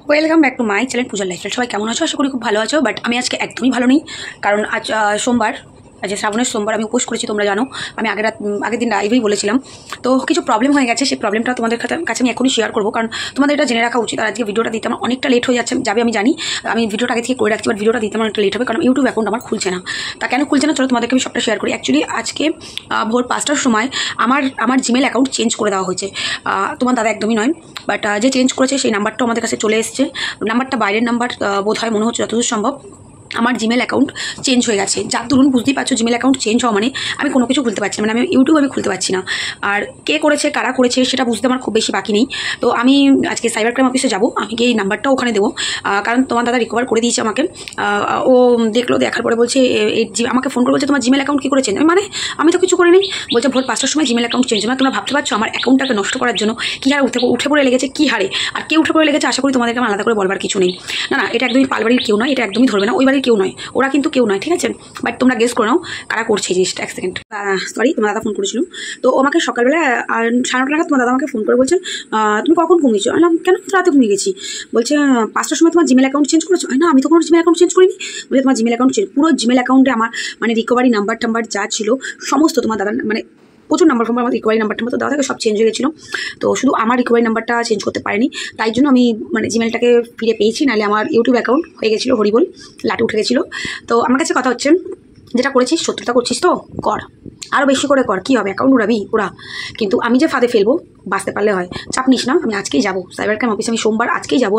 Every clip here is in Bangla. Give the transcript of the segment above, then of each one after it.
Welcome back to my channel পূজার লাইফস্টাইল। সবাই কেমন আছো? আশা করি খুব ভালো আছো। বাট আমি আজকে একদমই ভালো নেই, কারণ আজ সোমবার, আজ শ্রাবণের সোমবার। আমি উপোস করেছি, তোমরা জানো। আমি আগের দিন লাইভেই বলেছিলাম। তো কিছু প্রবলেম হয়ে গেছে, সেই প্রবলেমটা তোমাদের কাছে আমি এখনই শেয়ার করবো, কারণ তোমাদের এটা জেনে রাখা উচিত। আর আজকে ভিডিওটা দিতে আমার অনেকটা লেট হয়ে যাবে, আমি জানি। আমি ভিডিওটা আগে থেকে করে রাখছি, বাট ভিডিওটা দিতে আমার অনেকটা লেট হবে, কারণ ইউটিউব অ্যাকাউন্ট আমার খুলছে না। তা কেন খুলছে না, চলো তোমাদেরকে আমি সবটা শেয়ার করি। অ্যাকচুয়ালি আজকে ভোর 5টার সময় আমার জিমেল অ্যাকাউন্ট চেঞ্জ করে দেওয়া হয়েছে। তোমার দাদা একদমই নয়, বাট যে চেঞ্জ করেছে সেই নাম্বারটাও আমাদের কাছে চলে এসছে। নাম্বারটা বাইরের নাম্বার বোধ হয়, মনে হচ্ছে যতদূর সম্ভব। আমার জিমেল অ্যাকাউন্ট চেঞ্জ হয়ে গেছে, যার দরুন বুঝতেই পারছো জিমেল অ্যাকাউন্ট চেঞ্জ হওয়া মানে আমি কোনো কিছু খুলতে পারছি না, মানে আমি ইউটিউব খুলতে পারছি না। আর কে করেছে, কারা করেছে, সেটা বুঝতে আমার খুব বেশি বাকি নেই। তো আমি আজকে সাইবার ক্রাইম অফিসে যাবো, আমি গিয়ে এই নাম্বারটাও ওখানে দেবো, কারণ তোমার দাদা রিকভার করে দিয়েছে আমাকে। ও দেখলো, দেখার পরে বলছে আমাকে ফোন করে বলছে তোমার জিমেল অ্যাকাউন্ট কী করে চেঞ্জ। মানে আমি তো কিছু করে নেই। বলছে ভোর 5টার সময় জিমেল অ্যাকাউন্ট চেঞ্জ। মানে তোমরা ভাবতে পারছো আমার অ্যাকাউন্টটাকে নষ্ট করার জন্য কী হারে উঠে পড়ে লেগেছে, কী হারে। আর কে উঠে পড়ে লেগেছে আশা করি তোমাদেরকে আমার আলাদা করে বলবার কিছু নেই। না, এটা একদমই পালবাড়ির কেউ নয়, এটা একদমই ধরবে না, ওই বাড়ির কেউ নয়, ওরা কিন্তু কেউ নয়, ঠিক আছে। বাট তোমরা গেস করে নাও কারা করছে জিনিসটা। এক সেকেন্ড, সরি, তোমার দাদা ফোন করেছিল। তো আমাকে সকালবেলা 9:30 নাগাদ তোমার দাদা আমাকে ফোন করে বলছে তুমি কখন ঘুমিয়েছো? আমি কেন রাতে ঘুমিয়ে গেছি। বলছে 5টার সময় তোমার জিমেল অ্যাকাউন্ট চেঞ্জ করেছো? না, আমি তো কোনো জিমেল অ্যাকাউন্ট চেঞ্জ করিনি। বলে তোমার জিমেল অ্যাকাউন্ট চেঞ্জ, পুরো জিমেল অ্যাকাউন্টে আমার মানে রিকভারি নাম্বার যা ছিল সমস্ত তোমার দাদা, মানে প্রচুর নাম্বার আমার রিকভারি নাম্বারটা মতো দাদা থেকে সব চেঞ্জ হয়ে গেছিলো। তো শুধু আমার রিকভারি নাম্বারটা চেঞ্জ করতে পারিনি, তাই জন্য আমি মানে জিমেলটাকে ফিরে পেয়েছি, নাহলে আমার ইউটিউব অ্যাকাউন্ট হয়ে গেছিলো হরিবল, লাটে উঠে গেছিলো। তো আমার কাছে কথা হচ্ছে, যেটা করেছিস শত্রুতা করছিস তো কর, আরও বেশি করে কর, কী হবে, অ্যাকাউন্ট উড়াবি ওরা। কিন্তু আমি যে ফাঁদে ফেলবো বাঁচতে পারলে হয়, চাপ নিস না। আমি আজকেই যাবো সাইবার ক্রাইম অফিসে, আমি সোমবার আজকেই যাবো।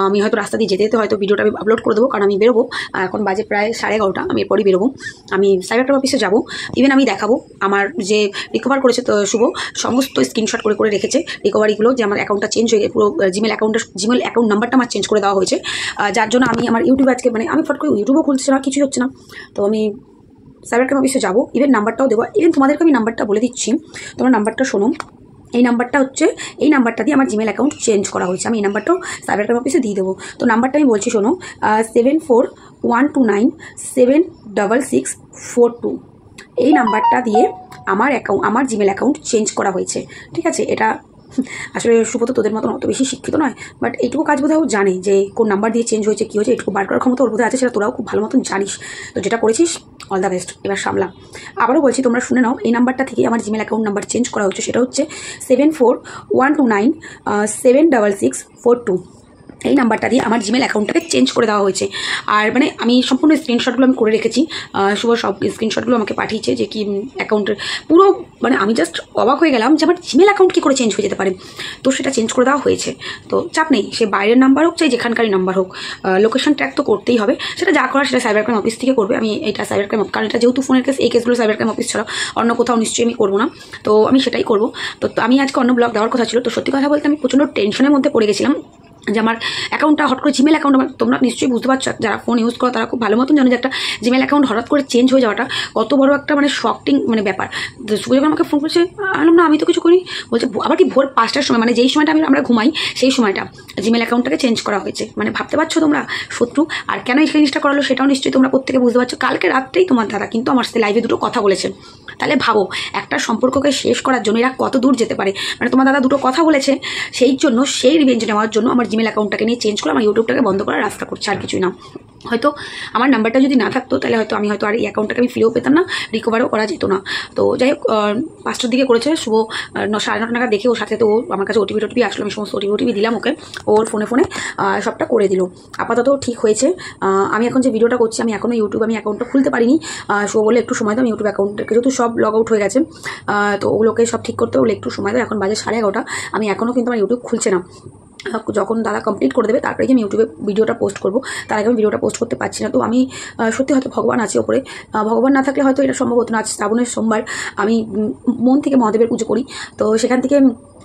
আমি হয়তো রাস্তা দিয়ে যেতে যেতে হয়তো ভিডিওটা আমি আপলোড করে দেবো, কারণ আমি বেরোবো, এখন বাজে প্রায় 11:30, আমি এরপরই বেরোবো। আমি সাইবার ক্রাইম অফিসে যাবো, ইভেন আমি দেখাবো আমার যে রিকভার করেছে তো শুভ, সমস্ত স্ক্রিনশট করে রেখেছে রিকভারিগুলো, যে আমার অ্যাকাউন্টটা চেঞ্জ হয়ে পুরো জিমেল অ্যাকাউন্ট নাম্বারটা আমার চেঞ্জ করে দেওয়া হয়েছে। যার জন্য আমি আমার ইউটিউবে আজকে মানে আমি ফট করে ইউটিউবও খুলছে না, কিছুই হচ্ছে না। তো আমি সাইবার ক্রাইম অফিসে যাবো, ইভেন নাম্বারটাও দেবো। ইভেন তোমাদেরকে আমি নাম্বারটা বলে দিচ্ছি, তোমার নাম্বারটা শোনো। এই নাম্বারটা দিয়ে আমার জিমেল অ্যাকাউন্ট চেঞ্জ করা হয়েছে। আমি এই নাম্বারটাও সাইবার ক্রাইম অফিসে দিয়ে দেবো। তো নাম্বারটা আমি বলছি শোনো, 7412966642। এই নাম্বারটা দিয়ে আমার জিমেল অ্যাকাউন্ট চেঞ্জ করা হয়েছে, ঠিক আছে। এটা আসলে সুব্রত তোদের মতন অত বেশি শিক্ষিত নয়, বাট এইটুকু কাজ বোধহয় জানে যে কোন নাম্বার দিয়ে চেঞ্জ হয়েছে, কী হয়েছে, এটুকু বার করার ক্ষমতা ওর বোধহয় আছে, সেটা তোরাও খুব ভালো মতন জানিস। তো যেটা করেছিস অল দ্য বেস্ট, এবার সামলা। আবারও বলছি, তোমরা শুনে নাও, এই নাম্বারটা থেকে আমার জিমেল অ্যাকাউন্ট নাম্বার চেঞ্জ করা হচ্ছে, সেটা হচ্ছে 7412976642। এই নাম্বারটা দিয়ে আমার জিমেল অ্যাকাউন্টটাকে চেঞ্জ করে দেওয়া হয়েছে। আর মানে আমি সম্পূর্ণ স্ক্রিনশটগুলো আমি করে রেখেছি, শুভ সব স্ক্রিনশটগুলো আমাকে পাঠিয়েছে, যে কি অ্যাকাউন্টের পুরো, মানে আমি জাস্ট অবাক হয়ে গেলাম যে আমার জিমেল অ্যাকাউন্ট কী করে চেঞ্জ হয়ে যেতে পারে। তো সেটা চেঞ্জ করে দেওয়া হয়েছে, তো চাপ নেই, সে বাইরের নাম্বার হোক চাই যেখানকারই নাম্বার হোক, লোকেশন ট্র্যাক তো করতেই হবে। সেটা যা করার সেটা সাইবার ক্রাইম অফিস থেকে করবে। আমি এটা সাইবার ক্রাইম, কারণ এটা যেহেতু ফোনের কেস, এই কেসগুলো সাইবার ক্রাইম অফিস ছাড়া অন্য কোথাও নিশ্চয়ই আমি করবো না, তো আমি সেটাই করবো। তো আমি আজকে অন্য ব্লগ দেওয়ার কথা ছিল। তো সত্যি কথা বলতে আমি প্রচণ্ড টেনশনের মধ্যে পড়ে গেছিলাম যে আমার অ্যাকাউন্টটা হঠাৎ করে জিমেল অ্যাকাউন্ট, তোমরা নিশ্চয়ই বুঝতে পারছো, যারা ফোন ইউজ করো তারা খুব ভালো মতন জানো যে একটা জিমেল অ্যাকাউন্ট হঠাৎ করে চেঞ্জ হয়ে যাওয়াটা কত বড় একটা মানে শকিং মানে ব্যাপার। শুভ যখন আমাকে ফোন করছে, আনলাম না, আমি তো কিছু করি। বলছে আবার কি ভোর 5টার সময়, মানে যেই সময়টা আমরা ঘুমাই সেই সময়টা জিমেল অ্যাকাউন্টটাকে চেঞ্জ করা হয়েছে। মানে ভাবতে পারছো তোমরা শত্রু, আর কেন এই জিনিসটা করালো সেটাও নিশ্চয়ই তোমরা প্রত্যেকে বুঝতে পারছো। কালকে রাত্রেই তোমার দাদা কিন্তু আমার সাথে লাইভে দুটো কথা বলেছে। তাহলে ভাবো একটা সম্পর্ককে শেষ করার জন্য এরা কত দূর যেতে পারে। মানে তোমার দাদা দুটো কথা বলেছে, সেই জন্য সেই রিভেঞ্জ নেওয়ার জন্য আমার জিমেল অ্যাকাউন্টটাকে নিয়ে চেঞ্জ করে আমার ইউটিউবটাকে বন্ধ করার রাস্তা করছে, আর কিছুই না। হয়তো আমার নাম্বারটা যদি না থাকতো তাহলে হয়তো আমি আর এই অ্যাকাউন্টটাকে আমি ফিরেও পেতাম না, রিকভারও করা যেত না। তো যাই হোক, 5টার দিকে করেছে শুভ, 9:30 নাগাদ দেখে ওর সাথে তো আমার কাছে ওটিপি আসলো, আমি সমস্ত ওটিপি দিলাম ওকে, ওর ফোনে সবটা করে দিল। আপাতত ঠিক হয়েছে। আমি এখন যে ভিডিওটা করছি, আমি এখনও ইউটিউব অ্যাকাউন্টটা খুলতে পারিনি। শুভ বলে একটু সময় দাও, আমি ইউটিউব অ্যাকাউন্টকে যেহেতু সব লগ আউট হয়ে গেছে, তো ওগুলোকে সব ঠিক করতে হলে একটু সময় দাও। এখন বাজে 11:30, আমি এখনও কিন্তু আমার ইউটিউব খুলছে না। যখন দাদা কমপ্লিট করে দেবে তারপরে আমি ইউটিউবে ভিডিওটা পোস্ট করবো, তার আগে আমি ভিডিওটা পোস্ট করতে পারছি না। তো আমি সত্যি হয়তো ভগবান আছে ওপরে, ভগবান না থাকলে হয়তো এটা সম্ভব হতো না। আজ শ্রাবণের সোমবার, আমি মন থেকে মহাদেবের পুজো করি, তো সেখান থেকে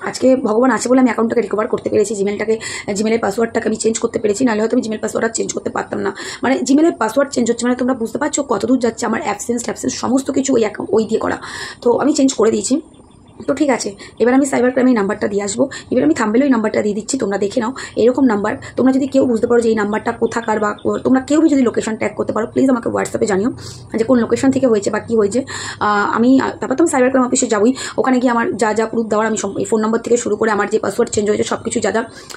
আজকে ভগবান আছে বলে আমি অ্যাকাউন্টটাকে রিকভার করতে পেরেছি, জিমেলের পাসওয়ার্ডটাকে আমি চেঞ্জ করতে পেরেছি, নাহলে হয়তো আমি জিমেল পাসওয়ার্ড চেঞ্জ করতে পারতাম না। মানে জিমেলের পাসওয়ার্ড চেঞ্জ হচ্ছে, মানে তোমরা বুঝতে পারছো কত দূর যাচ্ছে আমার অ্যাবসেন্স সমস্ত কিছু ওই দিয়ে করা। তো আমি চেঞ্জ করে দিয়েছি। তো ঠিক আছে, এবার আমি সাইবার ক্রাইমে এই নাম্বারটা দিয়ে আসবো। এবার আমি থাম্বনেলে ওই নাম্বারটা দিয়ে দিচ্ছি, তোমরা দেখে নাও। এরকম নাম্বার তোমরা যদি কেউ বুঝতে পারো যে এই নাম্বারটা কোথাকার, বা তোমরা কেউ যদি লোকেশন ট্যাগ করতে পারো, প্লিজ আমাকে হোয়াটসঅ্যাপে জানিও যে কোন লোকেশন থেকে হয়েছে বা কী হয়েছে। আমি তারপর তো আমি সাইবার ক্রাইম অফিসে যাবই, ওখানে গিয়ে আমার যা প্রুফ দেওয়ার আমি এই ফোন নম্বর থেকে শুরু করে আমার যে পাসওয়ার্ড চেঞ্জ হয়েছে সব কিছু, যা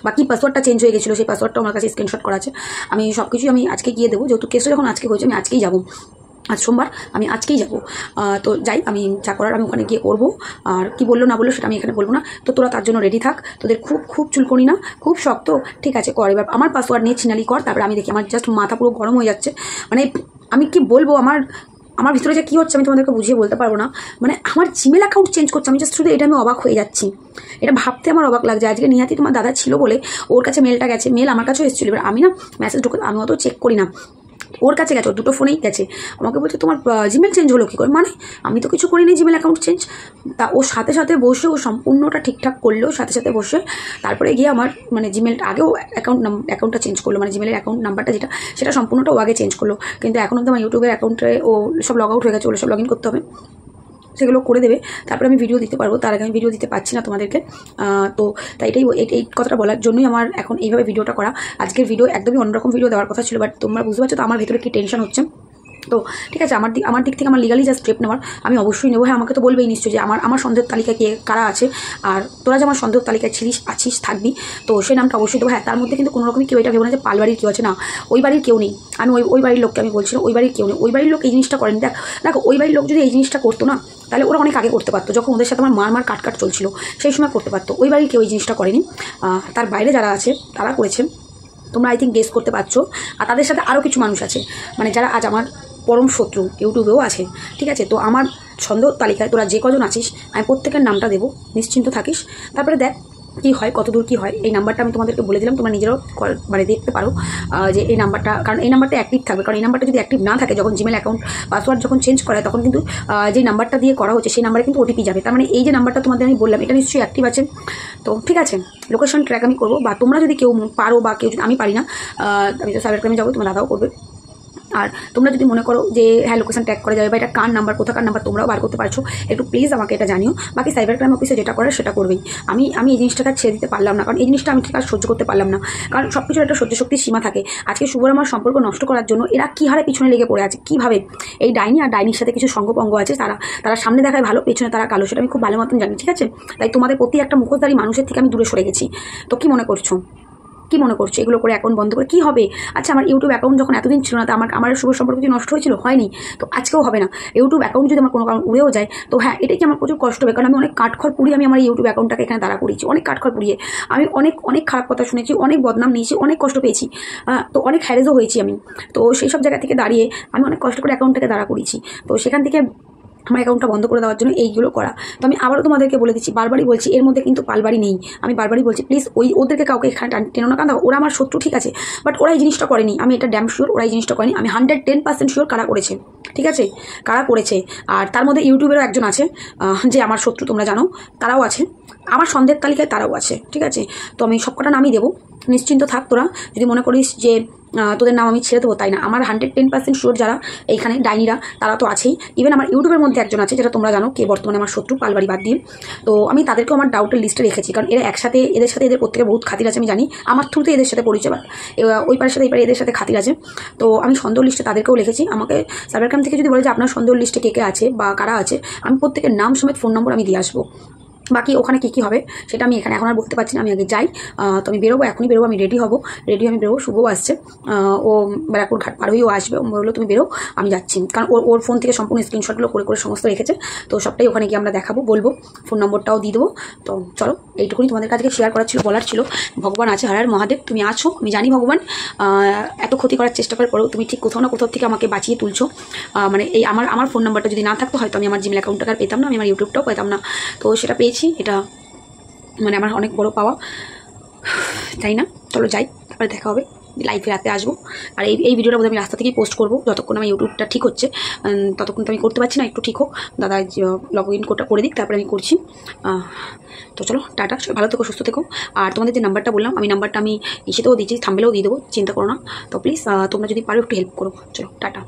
বা কী পাসওয়ার্ডটা চেঞ্জ হয়ে গেছিলো সেই পাসওয়ার্ডটা আমার কাছে স্ক্রিনশট করা আছে, আমি সব কিছুই আমি আজকে গিয়ে দেবো। যেহেতু কেসটা যখন আজকে হয়েছে আমি আজকেই যাবো, আজ সোমবার, আমি আজকেই যাবো। তো যাই, আমি যা করার আমি ওখানে গিয়ে করবো। আর কি বললো না বললো সেটা আমি এখানে বলবো না। তো তোরা তার জন্য রেডি থাক, তোদের খুব চুলকনি না, খুব শক্ত, ঠিক আছে কর। এবার আমার পাসওয়ার্ড নিয়ে ছিনালি কর। তারপরে আমি দেখি, আমার জাস্ট মাথা পুরো গরম হয়ে যাচ্ছে। মানে আমি কি বলবো, আমার ভিতরে যে কী হচ্ছে আমি তোমাদেরকে বুঝিয়ে বলতে পারবো না। মানে আমার জিমেল অ্যাকাউন্ট চেঞ্জ করছে, আমি জাস্ট শুধু এটা আমি অবাক হয়ে যাচ্ছি। এটা ভাবতে আমার অবাক লাগছে। আজকে নিহাতি তোমার দাদা ছিল বলে ওর কাছে মেলটা গেছে, মেল আমার কাছেও এসেছিলো। এবার আমি না মেসেজ ঢুকে আমি অত চেক করি না, ওর কাছে গেছে, ওর দুটো ফোনেই গেছে। আমাকে বলছে তোমার জিমেল চেঞ্জ হলো কী করে? মানে আমি তো কিছু করিনি জিমেল অ্যাকাউন্ট চেঞ্জ। তা ওর সাথে বসে ও সম্পূর্ণটা ঠিকঠাক করলো, সাথে বসে তারপরে গিয়ে আমার মানে জিমেলটা আগেও অ্যাকাউন্টটা চেঞ্জ করলো, মানে জিমেলের অ্যাকাউন্ট নাম্বারটা যেটা সেটা সম্পূর্ণটা ও আগে চেঞ্জ করলো। কিন্তু এখন অব্দি আমার ইউটিউবের অ্যাকাউন্টে ও সব লগ আউট হয়ে গেছে, ওগুলো সব লগ ইন করতে হবে, সেগুলো করে দেবে, তারপরে আমি ভিডিও দিতে পারবো। তার আগে আমি ভিডিও দিতে পারছি না তোমাদেরকে। তো তাই এই কথাটা বলার জন্যই আমার এখন এইভাবে ভিডিওটা করা। আজকের ভিডিও একদমই অন্যরকম ভিডিও দেওয়ার কথা ছিল, বাট তোমরা বুঝতে পারছো তো আমার ভেতরে কি টেনশন হচ্ছে। তো ঠিক আছে, আমার দিক থেকে আমার লিগালি যা স্টেপ নেওয়ার আমি অবশ্যই নেবো। হ্যাঁ, আমাকে তো বলবেই নিশ্চয়ই যে আমার সন্দেহের তালিকায় কে কারা আছে, আর তোরা যে আমার সন্দেহের তালিকায় আছিস থাকবি, তো সেই নামটা অবশ্যই দেবো। হ্যাঁ, তার মধ্যে কিন্তু কোনো রকমই কেউ এটা ভেবো না যে পালবাড়ির কেউ আছে, না, ওই বাড়ির কেউ নেই। আমি ওই বাড়ির লোককে আমি বলছিলাম, ওই বাড়ির কেউ নেই, ওই বাড়ির লোক এই জিনিসটা করেনি। দেখো ওই বাড়ির লোক যদি এই জিনিসটা করতো না, তাহলে ওরা অনেক আগে করতে পারতো, যখন ওদের সাথে আমার মার কাট চলছিল সেই সময় করতে পারতো। ওই বাড়ির কেউ এই জিনিসটা করেনি, তার বাইরে যারা আছে তারা করেছে। তোমরা আই থিঙ্ক গেস করতে পারছো। আর তাদের সাথে আরও কিছু মানুষ আছে, মানে যারা আজ আমার পরম শত্রু, ইউটিউবেও আছে, ঠিক আছে। তো আমার সন্দেহ তালিকায় তোরা যে কজন আছিস আমি প্রত্যেকের নামটা দেবো, নিশ্চিন্ত থাকিস। তারপরে দেখ কী হয়, কতদূর কী হয়। এই নাম্বারটা আমি তোমাদেরকে বলে দিলাম, তোমরা নিজেরাও মানে দেখতে পারো যে এই নাম্বারটা, কারণ এই নাম্বারটা অ্যাক্টিভ থাকবে। কারণ এই নাম্বারটা যদি অ্যাক্টিভ না থাকে, যখন জিমেল অ্যাকাউন্ট পাসওয়ার্ড যখন চেঞ্জ করা হয়, তখন কিন্তু যে নাম্বারটা দিয়ে করা হচ্ছে সেই নাম্বারে কিন্তু ওটিপি যাবে। তার মানে এই যে নাম্বারটা তোমাদের আমি বললাম এটা নিশ্চয়ই অ্যাক্টিভ আছে। তো ঠিক আছে, লোকেশন ট্র্যাক আমি করবো, বা তোমরা যদি কেউ পারো, বা কেউ যদি, আমি পারি না, আমি তো সাইবার ক্রাইমে যাবো, তোমার দাদাও করবে। আর তোমরা যদি মনে করো যে হ্যাঁ লোকেশন ট্যাগ করা যাবে, বা এটা কার নাম্বার, কোথাকার নাম্বার তোমরাও বার করতে পারছো, একটু প্লিজ আমাকে এটা জানিও। বাকি সাইবার ক্রাইম অফিসে যেটা করে সেটা করবেই। আমি এই জিনিসটাকে ছেড়ে দিতে পারলাম না, কারণ এই জিনিসটা আমি ঠিক আর সহ্য করতে পারলাম না। কারণ সব কিছুর একটা সহ্য শক্তির সীমা থাকে। আজকে শুভর আমার সম্পর্ক নষ্ট করার জন্য এরা কী হারে পিছনে লেগে পড়ে আছে, কীভাবে এই ডাইনি আর ডাইনির সাথে কিছু সঙ্গপঙ্গ আছে, তারা সামনে দেখায় ভালো, পেছনে তারা কালো, সেটা আমি খুব ভালো মতন জানি, ঠিক আছে। তাই তোমাদের প্রতি একটা মুখোশধারী মানুষের থেকে আমি দূরে সরে গেছি। তো কী মনে করছো এগুলো করে অ্যাকাউন্ট বন্ধ করে কী হবে? আচ্ছা, আমার ইউটিউব অ্যাকাউন্ট যখন এতদিন ছিল না, তো আমার শুভ সম্পর্ক কি নষ্ট হয়েছিল? হয়নি। তো আজকেও হবে না। ইউটিউব অ্যাকাউন্ট যদি আমার কোনো কারণ উড়েও যায়, তো হ্যাঁ এটাই কি আমার প্রচুর কষ্ট হবে, কারণ আমি অনেক কাঠখড় পুড়িয়ে আমি আমার ইউটিউব অ্যাকাউন্টটাকে এখানে দাঁড়া করিয়েছি, অনেক কাঠখড় পুড়িয়ে। আমি অনেক খারাপ কথা শুনেছি, অনেক বদনাম নিয়েছি, অনেক কষ্ট পেয়েছি, তো অনেক হ্যারেজও হয়েছি আমি। তো সেই সব জায়গা থেকে দাঁড়িয়ে আমি অনেক কষ্ট করে অ্যাকাউন্টটাকে দাঁড়া করিয়েছি। তো সেখান থেকে আমার অ্যাকাউন্টটা বন্ধ করে দেওয়ার জন্য এইগুলো করা। তো আমি আবারও তোমাদেরকে বলে দিচ্ছি, বারবারই বলছি, এর মধ্যে কিন্তু পালবাড়ি নেই। আমি বারবারই বলছি, প্লিজ ওদেরকে কাউকে এখানে টেনো না, কারণ ওরা আমার শত্রু, ঠিক আছে, বাট ওরা এই জিনিসটা করেনি। আমি এটা ড্যাম শিওর ওরা এই জিনিসটা করেনি। আমি 110% শিওর কারা করেছে, ঠিক আছে, কারা করেছে। আর তার মধ্যে ইউটিউবেরও একজন আছে যে আমার শত্রু, তোমরা জানো, তারাও আছে, আমার সন্দেহের তালিকায় তারাও আছে, ঠিক আছে। তো আমি সবকটা নামই দেবো, নিশ্চিন্ত থাক। তোরা যদি মনে করিস যে তোদের নাম আমি ছেড়ে দেবো, তাই না। আমার 110% শিওর যারা এইখানে ডাইনিরা তারা তো আছেই। ইভেন আমার ইউটিউবের মধ্যে একজন আছে, যেটা তোমরা জানো কে বর্তমানে আমার শত্রু, পালবাড়ি বাদ দিয়ে। তো আমি তাদেরকেও আমার ডাউটের লিস্টে রেখেছি, কারণ এরা একসাথে, এদের সাথে এদের প্রত্যেকে বহুত খাতির আছে, আমি জানি। আমার থ্রুতে এদের সাথে পরিচয়, বাট ওই পারের সাথে এই পারে এদের সাথে খাতির আছে। তো আমি সন্দেহ লিস্টে তাদেরকেও লিখেছি। আমাকে সাইবার ক্রাইম থেকে যদি বলে যে আপনার সন্দেহ লিস্টে কে আছে বা কারা আছে, আমি প্রত্যেকের নাম সমেত ফোন নম্বর আমি দিয়ে আসবো। বাকি ওখানে কী হবে সেটা আমি এখানে এখন আর বলতে পারছি না, আমি আগে যাই। তো আমি বেরোবো, এখনই বেরোবো, আমি রেডি আমি বেরোবো। শুভও আসছে, ও ব্যারাকপুর ঘাট পার হয়েও আসবে। বললো তুমি বেরো, আমি যাচ্ছি, কারণ ওর ফোন থেকে সম্পূর্ণ স্ক্রিনশটগুলো করে সমস্ত রেখেছে। তো সবটাই ওখানে গিয়ে আমরা দেখাবো, বলবো, ফোন নম্বরটাও দিয়ে দেবো। তো চলো, এইটুকুনি তোমাদের কাছে শেয়ার করার ছিল, বলার ছিল। ভগবান আছে, হর হর মহাদেব, তুমি আছো, আমি জানি ভগবান এত ক্ষতি করার চেষ্টা করার পরেও তুমি ঠিক কোথাও না কোথাও থেকে আমাকে বাঁচিয়ে তুলছো। মানে এই আমার ফোন নাম্বারটা যদি না থাকতো, হয়তো আমি আমার জিমেল অ্যাকাউন্টটা আর পেতাম না, আমি আমার ইউটিউবটাও পেতাম না। তো সেটা পেয়েছি, এটা মানে আমার অনেক বড় পাওয়া, তাই না। চলো যাই, তারপরে দেখা হবে, লাইভে রাতে আসবো। আর এই ভিডিওটা বোধহয় আমি রাস্তা থেকেই পোস্ট করবো, যতক্ষণ আমার ইউটিউবটা ঠিক হচ্ছে, ততক্ষণ তো আমি করতে পারছি না। একটু ঠিক হোক, দাদা লগ ইন করে দিক, তারপরে আমি করছি। তো চলো, টাটা, ভালো থেকো, সুস্থ থেকো। আর তোমাদের যে নাম্বারটা বললাম, আমি নাম্বারটা আমি ইসেতেও দিচ্ছি, থাম্বনেলেও দিয়ে দেবো, চিন্তা করো না। তো প্লিজ তোমরা যদি পারো একটু হেল্প করো। চলো টাটা।